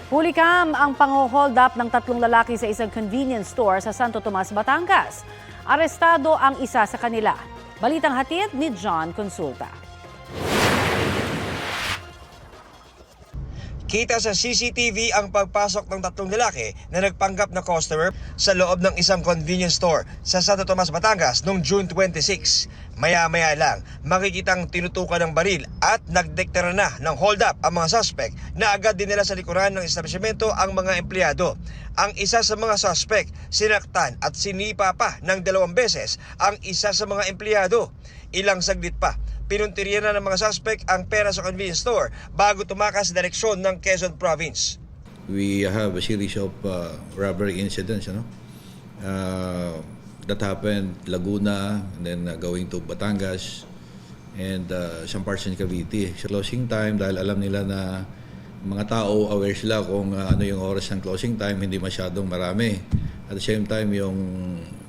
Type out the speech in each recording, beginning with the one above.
Hulikam ang pang-hold up ng 3 lalaki sa isang convenience store sa Santo Tomas, Batangas. Arestado ang isa sa kanila. Balitang hatid ni John Consulta. Kita sa CCTV ang pagpasok ng 3 lalaki na nagpanggap na customer sa loob ng isang convenience store sa Santo Tomas, Batangas noong June 26. Maya-maya lang, makikitang tinutukan ng baril at nagdeklara na ng hold up ang mga suspect na agad dinala sa likuran ng establishmento ang mga empleyado. Ang isa sa mga suspect, sinaktan at sinipa pa ng 2 beses ang isa sa mga empleyado. Ilang saglit pa, pinuntirya na ng mga suspect ang pera sa convenience store bago tumakas sa direksyon ng Quezon Province. We have a series of robbery incidents, that happened Laguna, and then going to Batangas, and some parts in Cavite. Sa closing time, dahil alam nila na mga tao aware sila kung ano yung oras ng closing time, hindi masyadong marami. At the same time,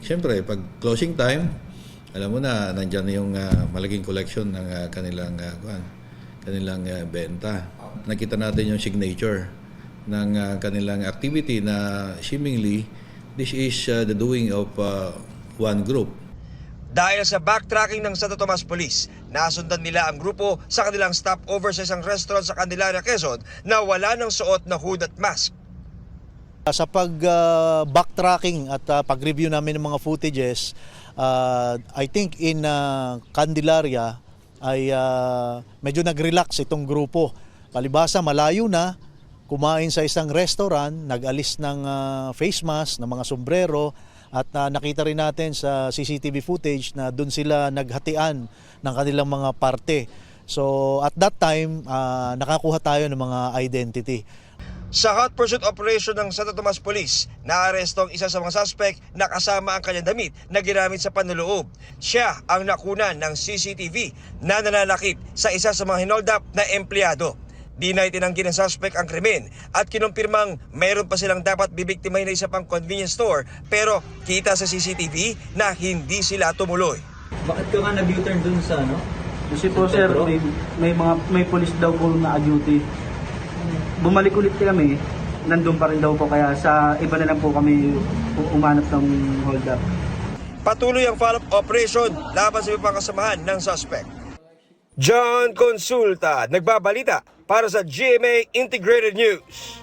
siyempre, pag closing time, alam mo na, nandyan yung malaking collection ng kanilang benta. Nakita natin yung signature ng kanilang activity na seemingly this is the doing of one group. Dahil sa backtracking ng Santo Tomas Police, nasundan nila ang grupo sa kanilang stopover sa isang restaurant sa Candelaria, Quezon na wala ng suot na hood at mask. Sa pag-backtracking at pag-review namin ng mga footages, I think in Candelaria ay medyo nag-relax itong grupo. Palibasa malayo na, kumain sa isang restaurant, nag-alis ng face mask, ng mga sombrero, at nakita rin natin sa CCTV footage na doon sila naghatian ng kanilang mga parte. So at that time, nakakuha tayo ng mga identity. Sa hot pursuit operation ng Santo Tomas Police, naaresto ang isa sa mga suspect na kasama ang kanyang damit na ginamit sa panloloob. Siya ang nakunan ng CCTV na nananakit sa isa sa mga hinold up na empleyado. Di na itinanggi ng suspect ang krimen at kinumpirmang mayroon pa silang dapat bibiktimahin na isa pang convenience store, pero kita sa CCTV na hindi sila tumuloy. Bakit ka nga nag-U-turn dun sa ano? Kasi po sir, may police daw po na-duty. Bumalik ulit kami, nandun pa rin daw po, kaya sa iba na lang po kami umanap ng hold up. Patuloy ang follow-up operation laban sa ibang kasamahan ng suspect. John Consulta, nagbabalita para sa GMA Integrated News.